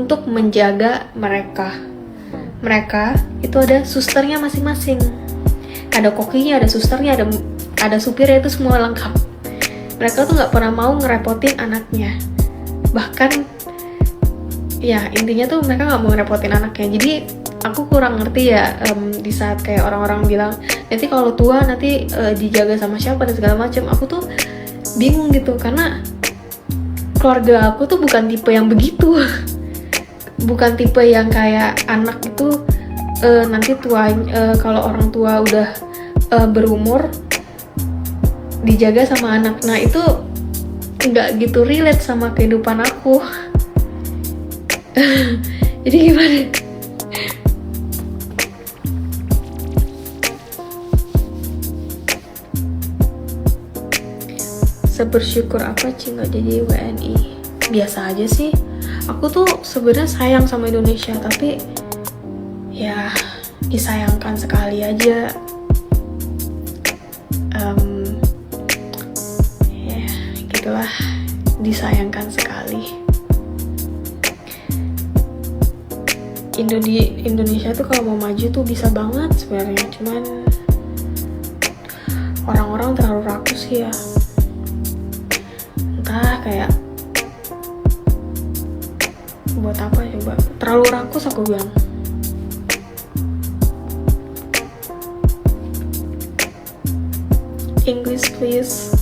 untuk menjaga mereka. Mereka itu ada susternya masing-masing. Ada kokinya, ada susternya, ada supirnya, itu semua lengkap. Mereka tuh nggak pernah mau ngerepotin anaknya. Bahkan ya intinya tuh mereka nggak mau ngerepotin anaknya. Jadi aku kurang ngerti ya di saat kayak orang-orang bilang nanti kalau tua nanti dijaga sama siapa dan segala macam. Aku tuh bingung gitu karena keluarga aku tuh bukan tipe yang begitu. Bukan tipe yang kayak anak itu nanti tua kalau orang tua udah berumur dijaga sama anak. Nah itu nggak gitu relate sama kehidupan aku. Jadi gimana? Sebersyukur apa Ci nggak jadi WNI? Biasa aja sih. Aku tuh sebenarnya sayang sama Indonesia, tapi ya disayangkan sekali aja. Ya gitulah, disayangkan sekali. Indonesia tuh kalau mau maju tuh bisa banget sebenarnya, cuman orang-orang terlalu rakus ya. Entah kayak buat apa coba, terlalu rakus aku bilang. English please.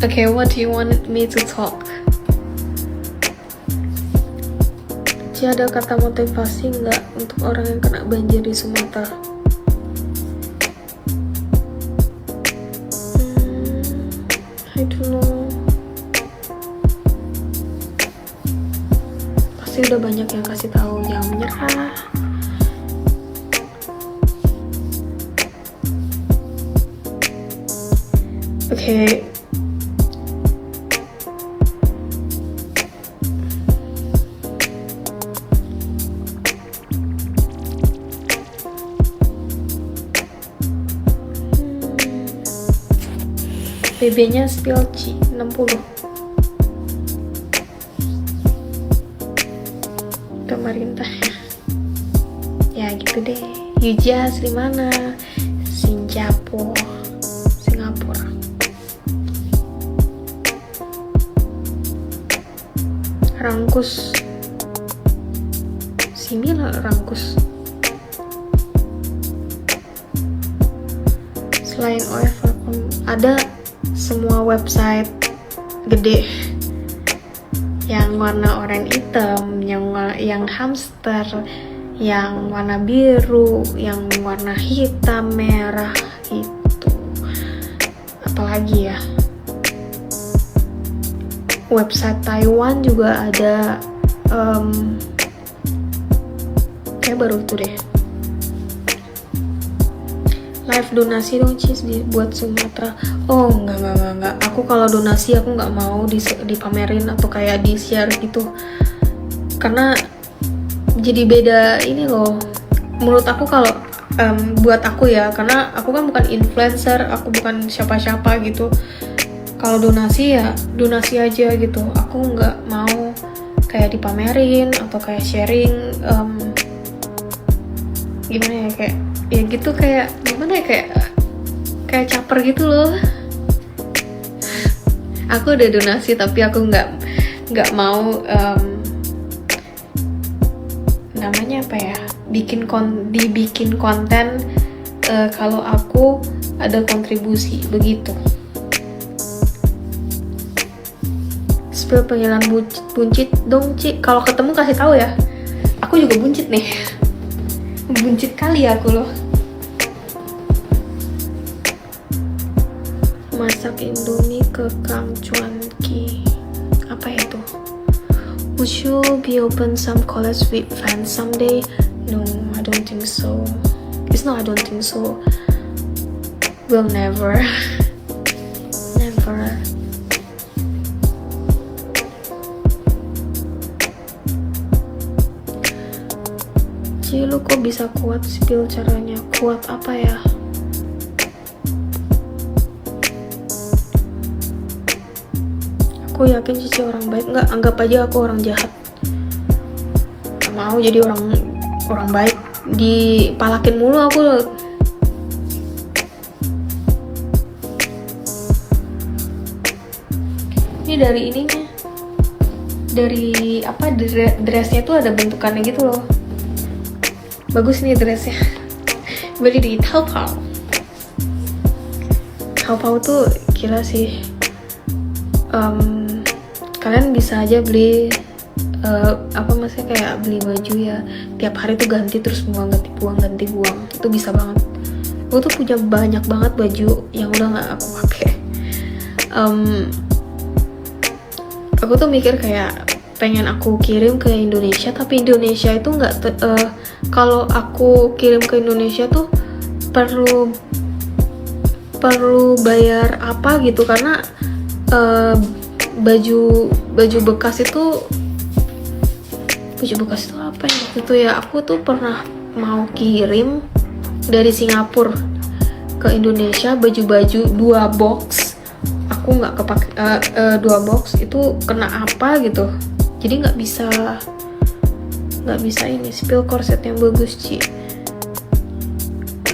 Okay, what do you want me to talk? Ci, ada kata motivasi nggak untuk orang yang kena banjir di Sumatera? I don't know. Pasti udah banyak yang kasih tahu jangan menyerah. Okay. BB-nya spill Ci 60. Pemerintahnya. Ya gitu deh. Yujas di mana? Singapura. Rangkus. Simila Rangkus. Selain OF ada semua website gede yang warna oranye hitam, yang hamster, yang warna biru, yang warna hitam merah gitu. Apalagi ya, website Taiwan juga ada, kayak baru itu deh. Live donasi dong Cis buat Sumatera. Oh enggak. Aku kalau donasi aku nggak mau dipamerin atau kayak di share gitu. Karena jadi beda ini loh. Menurut aku kalau buat aku ya, karena aku kan bukan influencer, aku bukan siapa-siapa gitu. Kalau donasi ya donasi aja gitu. Aku nggak mau kayak dipamerin atau kayak sharing gimana ya, kayak ya gitu, kayak gimana ya, kayak caper gitu loh. Aku udah donasi tapi aku nggak mau namanya apa ya, dibikin konten kalau aku ada kontribusi begitu. Spill panggilan buncit dong Ci, kalau ketemu kasih tahu ya. Aku juga buncit nih. Buncit kali ya aku loh. Masak Indomie ke Kang Cuan Ki. Apa itu? Would you be open some college with fans someday? No, I don't think so. It's not I don't think so. Will never. Never. Ci, lu kok bisa kuat spill caranya? Kuat apa ya? Aku yakin Cici orang baik. Nggak, anggap aja aku orang jahat. mau jadi orang baik, dipalakin mulu aku. Ini dari ininya, dari apa, dressnya tuh ada bentukannya gitu loh. Bagus nih dressnya. Beli di Taobao. Taobao tuh gila sih. Kalian bisa aja beli maksudnya kayak beli baju ya, tiap hari tuh ganti terus ganti buang, itu bisa banget. Aku tuh punya banyak banget baju yang udah nggak aku pakai. Aku tuh mikir kayak pengen aku kirim ke Indonesia, tapi Indonesia itu nggak kalau aku kirim ke Indonesia tuh perlu bayar apa gitu, karena baju bekas itu apa ya gitu ya. Aku tuh pernah mau kirim dari Singapura ke Indonesia baju-baju 2 box, aku nggak kepake 2 box itu kena apa gitu, jadi nggak bisa ini spill korset yang bagus.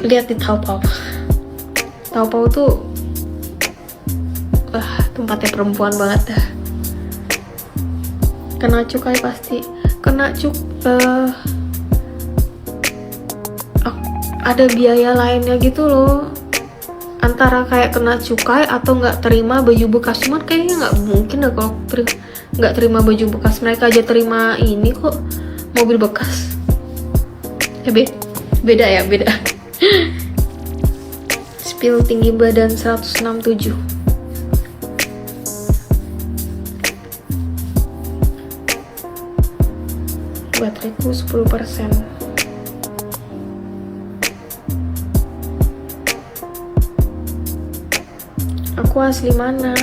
Lihat di Taobao tuh tempatnya perempuan banget dah. Kena cukai pasti, ada biaya lainnya gitu loh, antara kayak kena cukai atau nggak terima baju bekas. Cuman kayaknya nggak mungkin dah kalau nggak terima baju bekas, mereka aja terima ini kok, mobil bekas ya. Beda spill tinggi badan 167, bateraiku 10%. Aku asli mana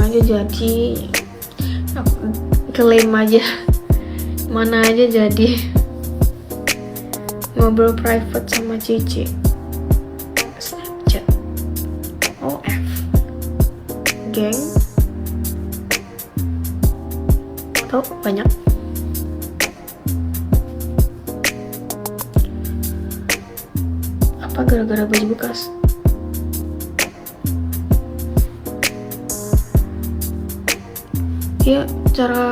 aja jadi, aku klaim aja mana aja jadi. Ngobrol private sama Cici, Snapchat, OF, geng, atau banyak. Apa gara-gara baju bekas? Ya cara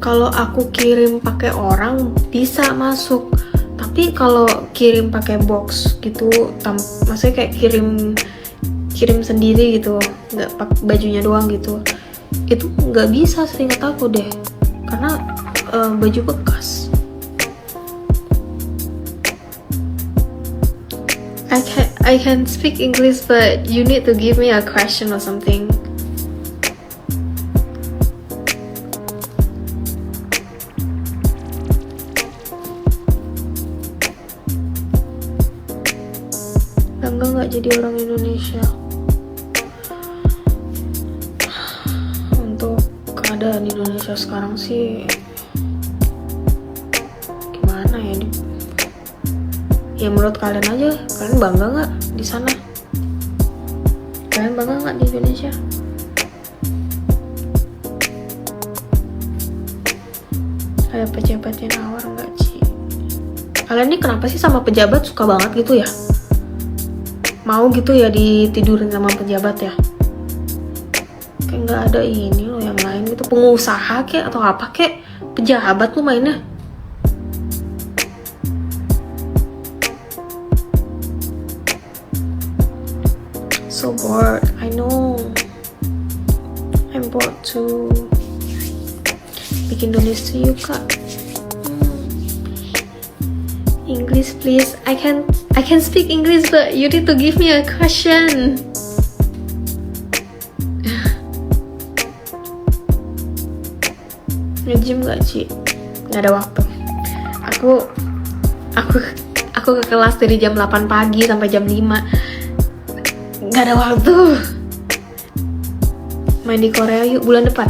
kalau aku kirim pakai orang bisa masuk, tapi kalau kirim pakai box gitu, maksudnya kayak kirim sendiri gitu, nggak pakai bajunya doang gitu, itu nggak bisa seingat aku deh, karena baju bekas. I can speak English, but you need to give me a question or something. Bangga nggak jadi orang Indonesia? Untuk keadaan Indonesia sekarang sih gimana ya? Ya menurut kalian aja, kalian bangga nggak di sana? Kalian bangga nggak di Indonesia? Ada pejabat yang nawar nggak sih? Kalian ini kenapa sih sama pejabat suka banget gitu ya? Mau gitu ya ditidurin sama pejabat ya? Kayak nggak ada ini loh yang lain gitu, pengusaha kek atau apa kek, pejabat lu mainnya. So bored, I know. I'm bored too. Bikin nulis to you kak. English please. I can speak English, but you need to give me a question. Nge-gym gak Ci? Gak ada waktu. Aku ke kelas dari jam 8 pagi sampai jam 5. Gak ada waktu. Main di Korea yuk bulan depan.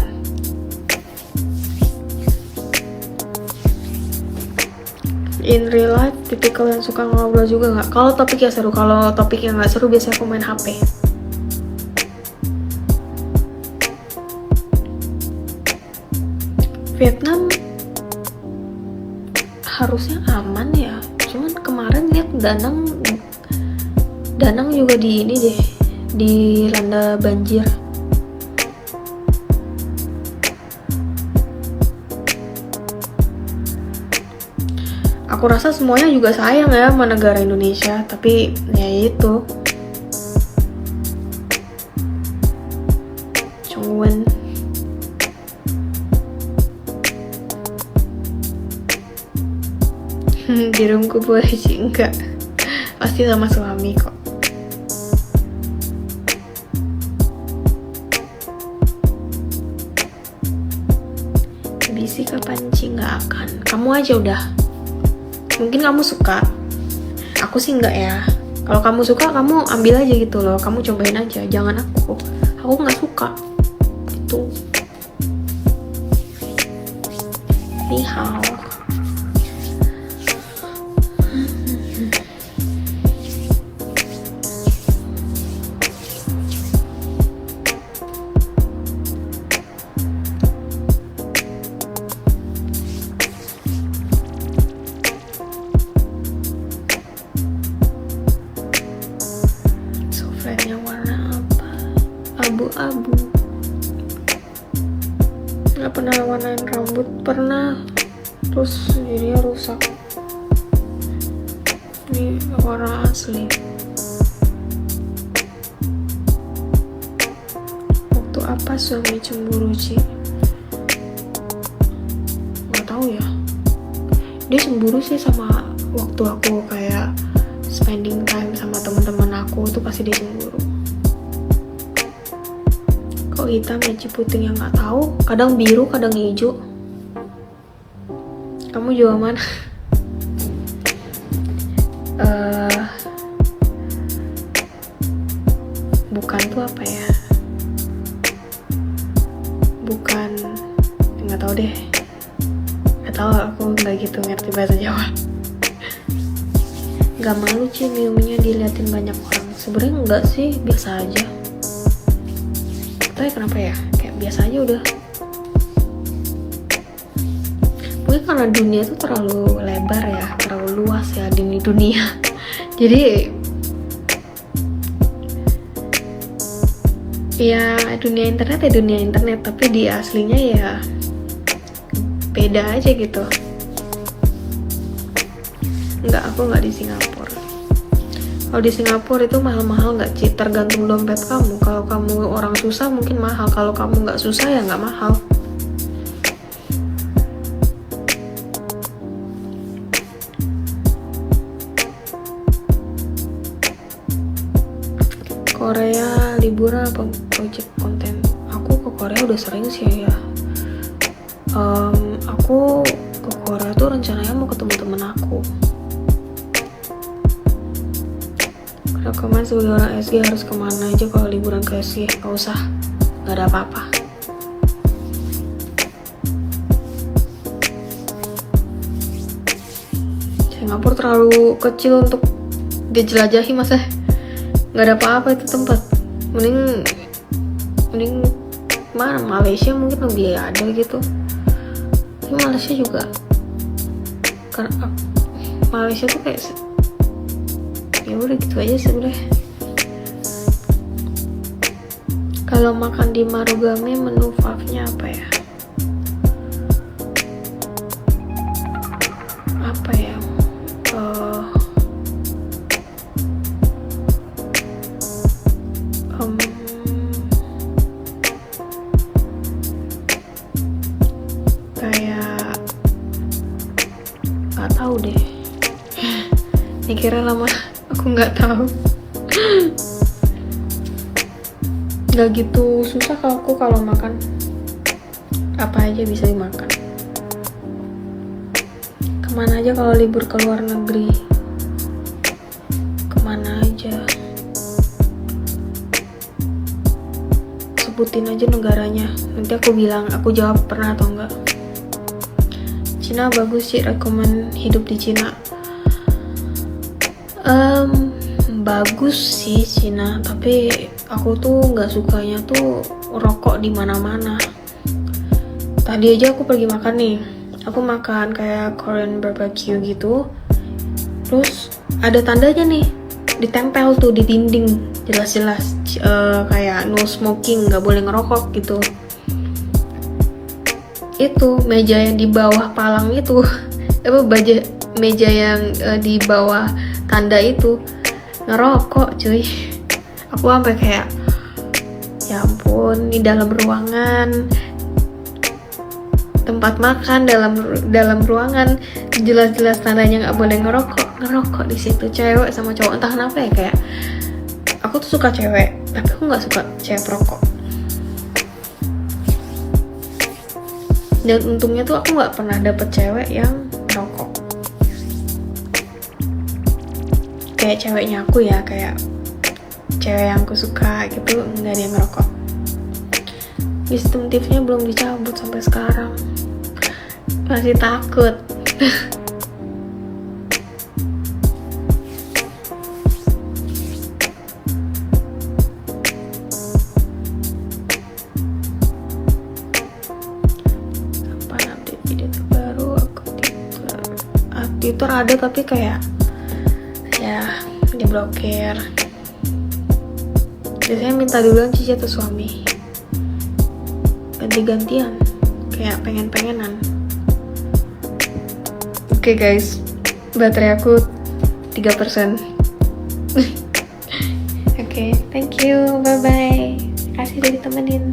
In real life, tipikal yang suka ngobrol juga nggak? Kalau topiknya seru, kalau topik yang nggak seru biasanya aku main HP. Vietnam harusnya aman ya, cuman kemarin lihat Danang juga di ini deh, dilanda banjir. Aku rasa semuanya juga sayang ya sama negara Indonesia, tapi ya itu Chongwen. Di rumahku boleh sih, enggak, pasti sama suami kok. Bisik kapan sih, nggak akan. Kamu aja udah. Mungkin kamu suka, aku sih enggak ya. Kalau kamu suka, kamu ambil aja gitu loh, kamu cobain aja, jangan aku nggak suka itu. Ni hao. Sofrenya warna apa? Abu-abu. Nggak pernah warnain rambut, pernah, terus jadinya rusak. Ini warna asli. Waktu apa suami cemburu Ci? Nggak tahu ya. Dia cemburu sih sama waktu aku kayak spending time sama teman-teman aku, itu pasti dia cemburu. Kok hitam ya Ciputing yang nggak tahu, kadang biru kadang hijau. Kamu juga mana? Bukan tuh apa ya, bukan, nggak tahu deh, nggak tahu, aku nggak gitu ngerti bahasa Jawa. Gak malu Ci Miunya diliatin banyak orang? Sebenarnya enggak sih, biasa aja. Tapi kenapa ya, kayak biasa aja udah. Mungkin karena dunia itu terlalu lebar ya, terlalu luas ya di dunia. Jadi ya dunia internet, tapi di aslinya ya beda aja gitu. Enggak, aku nggak di Singapura. Kalau di Singapura itu mahal-mahal nggak Ci? Tergantung dompet kamu. Kalau kamu orang susah mungkin mahal, kalau kamu nggak susah ya nggak mahal. Korea liburan apa project konten? Aku ke Korea udah sering sih ya. Aku ke Korea tuh rencananya mau ketemu temen aku. Rekomen sebagai orang SG harus kemana aja kalau liburan ke SG? Gak usah, gak ada apa-apa. Singapura terlalu kecil untuk dijelajahi, masa gak ada apa-apa itu tempat. Mending mana, Malaysia mungkin lebih ada gitu. Tapi Malaysia juga, karena Malaysia tuh kayak ya udah gitu aja sebenarnya. Kalau makan di Marugame menu fave-nya apa ya? Apa ya? Kayak nggak tahu deh. Mikirnya lama. Aku nggak tahu. Nggak gitu susah kalau aku kalau makan, apa aja bisa dimakan. Kemana aja kalau libur ke luar negeri? Kemana aja? Sebutin aja negaranya, nanti aku bilang, aku jawab pernah atau enggak. Cina bagus sih, rekomen hidup di Cina. Bagus sih Cina, tapi aku tuh nggak sukanya tuh rokok di mana-mana. Tadi aja aku pergi makan nih, aku makan kayak Korean barbecue gitu, terus ada tandanya nih, ditempel tuh di dinding, jelas-jelas kayak no smoking, nggak boleh ngerokok gitu. Itu meja yang di bawah palang itu meja yang di bawah tanda itu ngerokok cuy. Aku sampai kayak, ya ampun, di dalam ruangan tempat makan, dalam ruangan jelas-jelas tandanya nggak boleh ngerokok di situ. Cewek sama cowok, entah kenapa ya, kayak aku tuh suka cewek tapi aku nggak suka cewek perokok. Dan untungnya tuh aku nggak pernah dapet cewek yang merokok. Kayak ceweknya aku ya, kayak cewek yang aku suka gitu, nggak ada yang ngerokok. Distinctive-nya belum dicabut sampai sekarang, masih takut. Kapan update video terbaru? Aku Twitter ada tapi kayak ya diblokir. Biasanya minta duluan cici atau suami, ganti-gantian, kayak pengen-pengenan. Oke guys, baterai aku 3%. Oke, thank you, bye-bye. Kasih udah ditemenin.